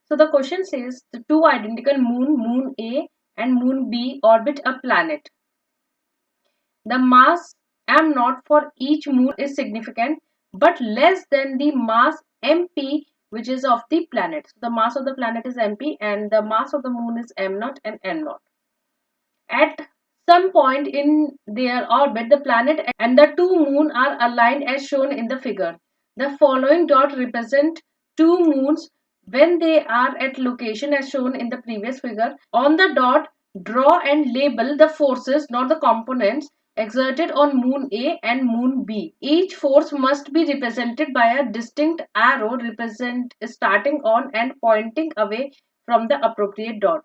So the question says the two identical moon A and moon B orbit a planet. The mass m0 for each moon is significant but less than the mass mp which is of the planet. So the mass of the planet is mp and the mass of the moon is m0 and n0. At some point in their orbit, the planet and the two moons are aligned as shown in the figure. The following dot represent two moons when they are at location as shown in the previous figure. On the dot, draw and label the forces, not the components, exerted on moon A and moon B. Each force must be represented by a distinct arrow starting on and pointing away from the appropriate dot.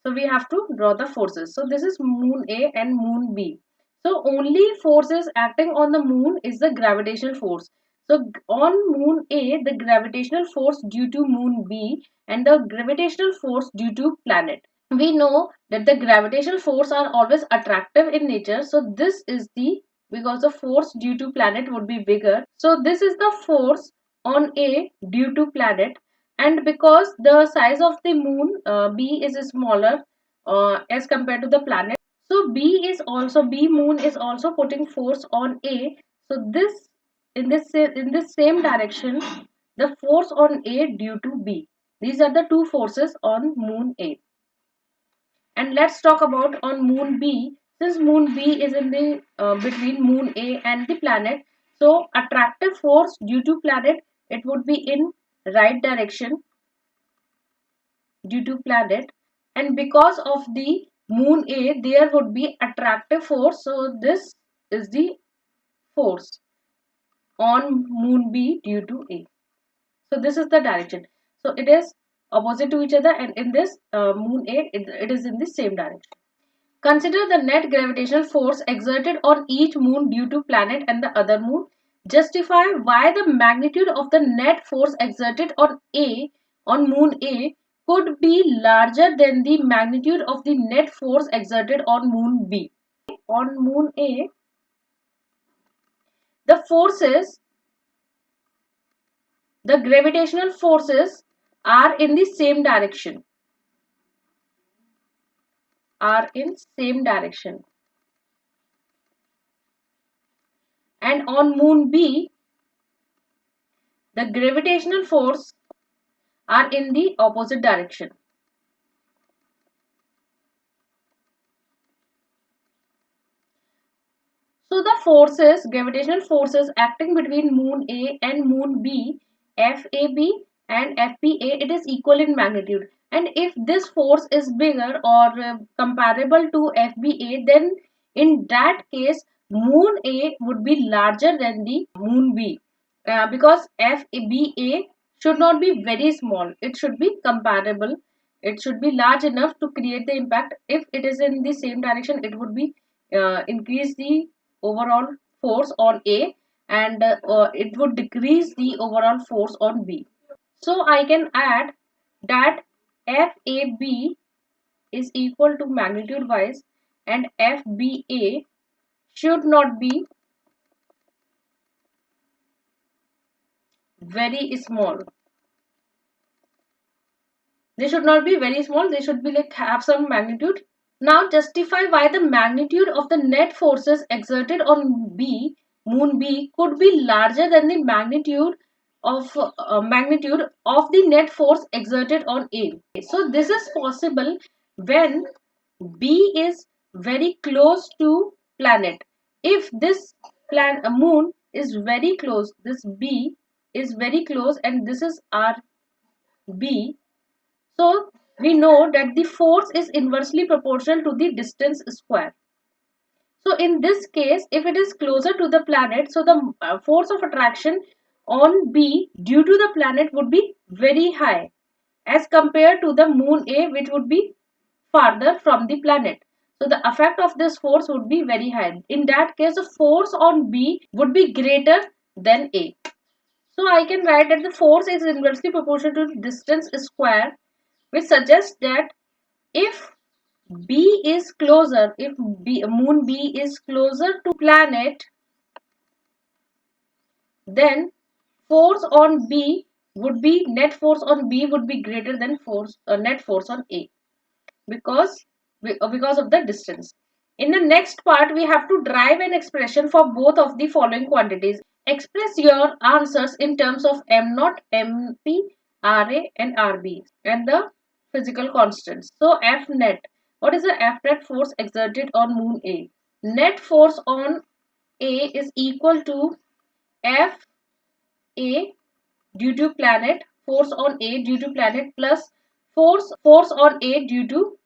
So we have to draw the forces. So this is moon A and moon B. So only forces acting on the moon is the gravitational force. So on moon A, the gravitational force due to moon B and the gravitational force due to planet. We know that the gravitational force are always attractive in nature. So this is because the force due to planet would be bigger. So this is the force on A due to planet, and because the size of the moon B is smaller as compared to the planet, so B moon is also putting force on A. So this in this same direction, the force on A due to B. These are the two forces on moon A. And let's talk about on moon B. Since moon B is in the between moon A and the planet, so attractive force due to planet, it would be in right direction due to planet, and because of the moon A there would be attractive force. So this is the force on moon B due to A. So this is the direction. So it is opposite to each other, and in this moon A it is in the same direction. Consider the net gravitational force exerted on each moon due to planet and the other moon. Justify why the magnitude of the net force exerted on moon A could be larger than the magnitude of the net force exerted on moon B. On moon A, the gravitational forces are in the same direction. And on moon B, the gravitational force are in the opposite direction. So the gravitational forces acting between moon A and moon B, FAB and FPA, it is equal in magnitude. And if this force is bigger or comparable to FBA, then in that case moon A would be larger than the moon B, because FBA should not be very small. It should be comparable. It should be large enough to create the impact. If it is in the same direction, it would be increase the overall force on A, and it would decrease the overall force on B. So I can add that FAB is equal to magnitude wise, and FBA should not be very small. They should not be very small. They should be like have some magnitude. Now justify why the magnitude of the net forces exerted on moon B could be larger than the magnitude of the net force exerted on A. So this is possible when B is very close to planet. If this moon is very close, this B is very close, and this is our B. So we know that the force is inversely proportional to the distance square. So in this case, if it is closer to the planet, so the force of attraction on B due to the planet would be very high as compared to the moon A, which would be farther from the planet. So the effect of this force would be very high. In that case, the force on B would be greater than A. So I can write that the force is inversely proportional to distance square, which suggests that if moon B is closer to planet, then force on B would be net force on B would be greater than net force on A because because of the distance. In the next part, we have to derive an expression for both of the following quantities. Express your answers in terms of m naught, mp, ra, and rb, and the physical constants. So F net. What is the F net force exerted on moon A? Net force on A is equal to F A due to planet, force on A due to planet plus force on A due to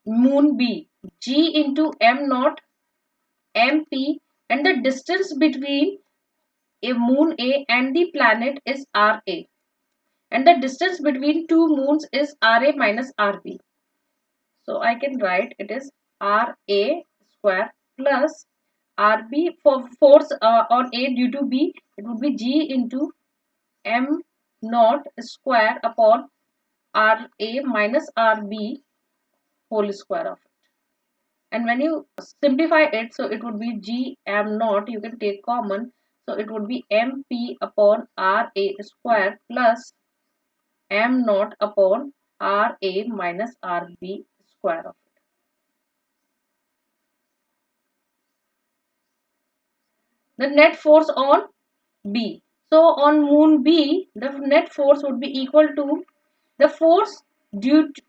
moon B, G into m naught mp, and the distance between a moon A and the planet is Ra, and the distance between two moons is Ra minus Rb. So I can write it is Ra square plus Rb for force on A due to B, it would be G into m naught square upon Ra minus Rb whole square of it. And when you simplify it, so it would be G m naught, you can take common, so it would be mp upon Ra square plus m naught upon Ra minus Rb square of it. The net force on B. So on moon B, the net force would be equal to the force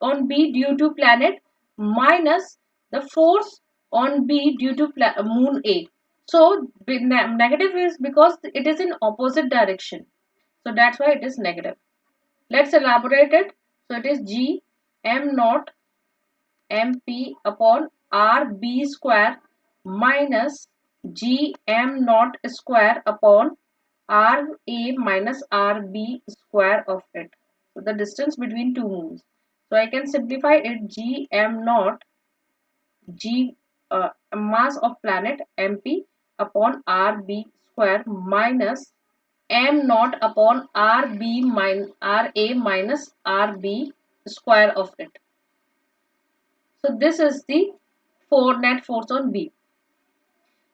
on B due to planet minus the force on B due to moon A. So negative is because it is in opposite direction. So that's why it is negative. Let's elaborate it. So it is G m naught mp upon rb square minus G m naught square upon Ra minus Rb square of it. So the distance between two moons. So I can simplify it G m naught G mass of planet mp upon Rb square minus m naught upon Rb Ra minus Rb square of it. So this is the net force on B.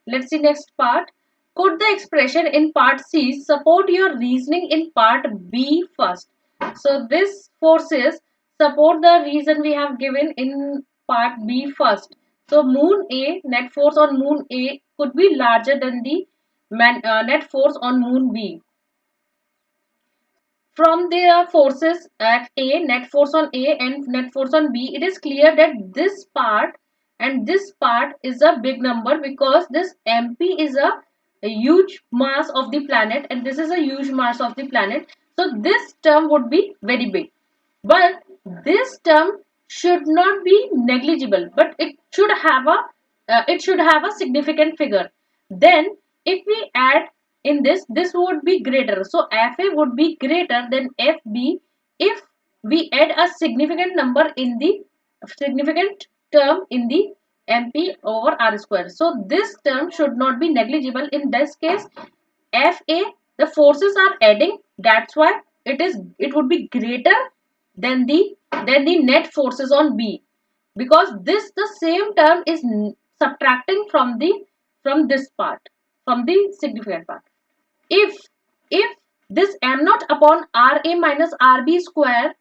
Let's see next part. Could the expression in part C support your reasoning in part B first? So this forces support the reason we have given in part B first. So moon A, net force on moon A could be larger than the net force on moon B. From the forces at A, net force on A and net force on B, it is clear that this part and this part is a big number because this MP is a huge mass of the planet and this is a huge mass of the planet. So this term would be very big. But this term should not be negligible, but it should have a significant figure. Then if we add in this would be greater. So FA would be greater than FB if we add a significant number in the significant term in the MP over R square. So this term should not be negligible. In this case, FA, the forces are adding, that's why it would be greater than the net forces on B, because the same term is subtracting from this part, from the significant part. If this m naught upon Ra minus Rb square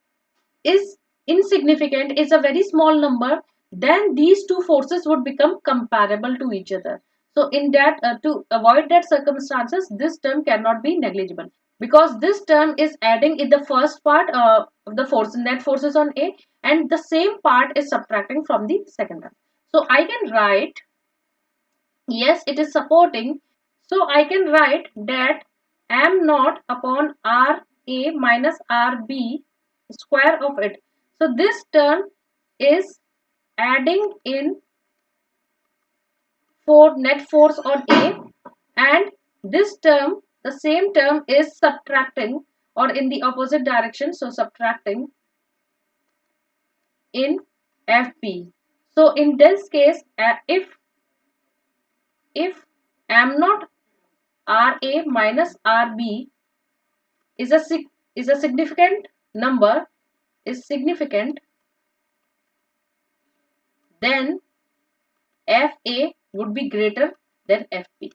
is insignificant, is a very small number, then these two forces would become comparable to each other. So in that to avoid that circumstances, this term cannot be negligible because this term is adding in the first part of the force net forces on A, and the same part is subtracting from the second term. So I can write, yes, it is supporting. So I can write that m naught upon Ra minus Rb square of it. So this term is adding in for net force on A, and this term, the same term, is subtracting or in the opposite direction, so subtracting in FB. So in this case, if m naught Ra minus Rb is a significant number, is significant, then Fa would be greater than Fp.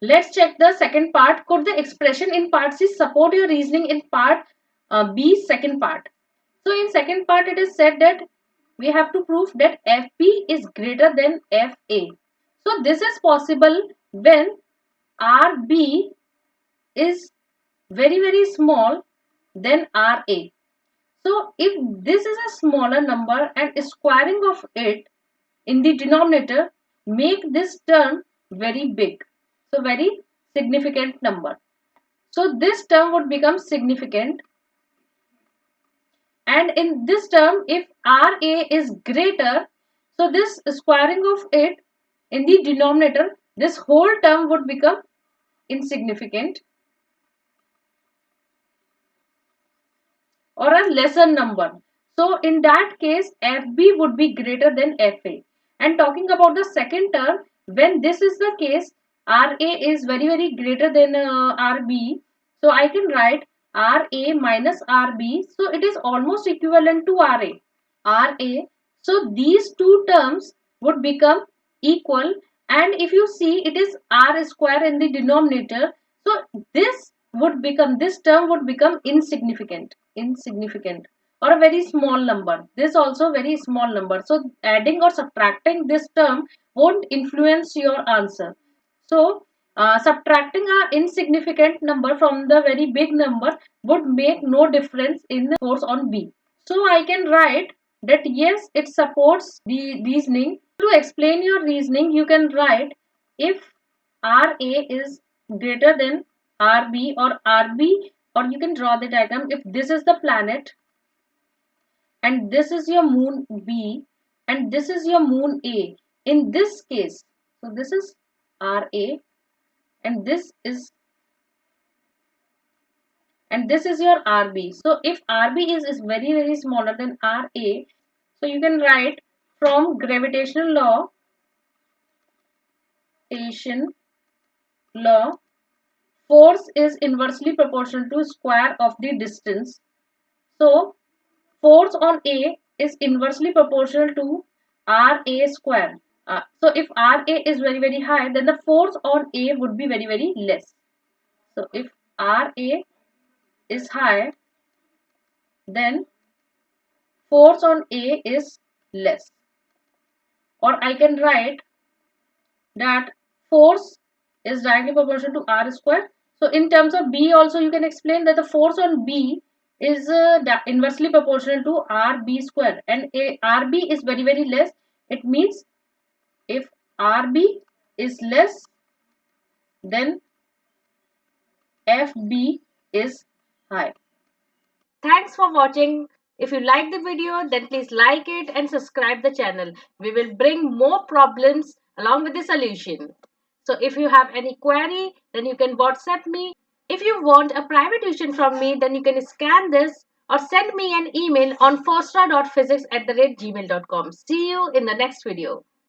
Let's check the second part. Could the expression in part C support your reasoning in part B's second part. So in second part it is said that we have to prove that FB is greater than FA. So this is possible when RB is very small than RA. So if this is a smaller number and squaring of it in the denominator make this term very big. So very significant number. So this term would become significant, and in this term if RA is greater, so this squaring of it in the denominator, this whole term would become insignificant or a lesser number. So in that case FB would be greater than FA. And talking about the second term, when this is the case, RA is very greater than RB, so I can write RA minus RB, so it is almost equivalent to RA. So these two terms would become equal, and if you see it is R square in the denominator, so this term would become insignificant or a very small number. This also very small number. So adding or subtracting this term won't influence your answer. So subtracting a insignificant number from the very big number would make no difference in the force on B. So I can write that yes, it supports the reasoning. To explain your reasoning, you can write if RA is greater than RB, or RB, or you can draw the diagram. If this is the planet and this is your moon B and this is your moon A, in this case, so this is RA and this is your RB. So if RB is very smaller than RA, so you can write from gravitational law, force is inversely proportional to square of the distance. So force on A is inversely proportional to RA square. So if RA is very high, then the force on A would be very less. So if RA is high, then force on A is less. Or I can write that force is directly proportional to R square. So in terms of B also you can explain that the force on B is inversely proportional to RB square, and RB is very less. It means if RB is less, then FB is high. Thanks for watching. If you like the video, then please like it and subscribe the channel. We will bring more problems along with the solution. So if you have any query, then you can WhatsApp me. If you want a private tuition from me, then you can scan this or send me an email on forcetra.physicss@gmail.com. See you in the next video.